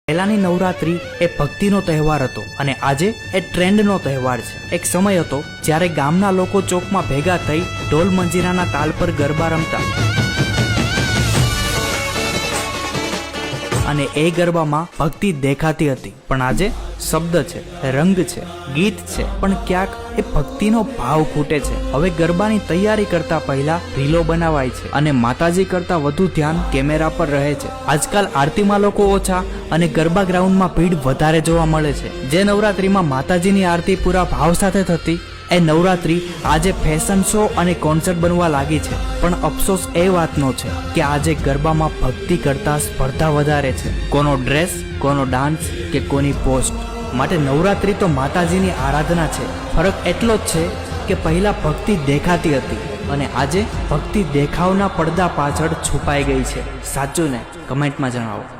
પહેલાની નવરાત્રી એ ભક્તિનો તહેવાર હતો અને આજે એ ટ્રેન્ડનો તહેવાર છે। એક સમય હતો જ્યારે ગામના લોકો ચોકમાં ભેગા થઈ ઢોલ મંજીરાના તાલ પર ગરબા રમતા અને એ ગરબામાં ભક્તિ દેખાતી હતી। પણ આજે શબ્દ છે, રંગ છે, ગીત છે, પણ ક્યાંક એ ભક્તિનો ભાવ ખૂટે છે। હવે ગરબાની તૈયારી કરતા પહેલા રીલો બનાવાય છે અને માતાજી કરતા વધુ ધ્યાન કેમેરા પર રહે છે। આજકાલ આરતીમાં લોકો ઓછા અને ગરબા ગ્રાઉન્ડમાં ભીડ વધારે જોવા મળે છે। જે નવરાત્રીમાં માતાજીની આરતી પૂરા ભાવ સાથે થતી એ નવરાત્રી આજે ફેશન શો અને કોન્સર્ટ બનવા લાગી છે। પણ અફસોસ એ વાતનો છે કે આજે ગરબામાં ભક્તિ કરતા સ્પર્ધા વધારે છે, કોનો ડ્રેસ, કોનો ડાન્સ કે કોની પોસ્ટ। માટે નવરાત્રી તો માતાજીની આરાધના છે। ફરક એટલો જ છે કે પહેલા ભક્તિ દેખાતી હતી અને આજે ભક્તિ દેખાવના પડદા પાછળ છુપાઈ ગઈ છે। સાચું ને? કમેન્ટમાં જણાવો।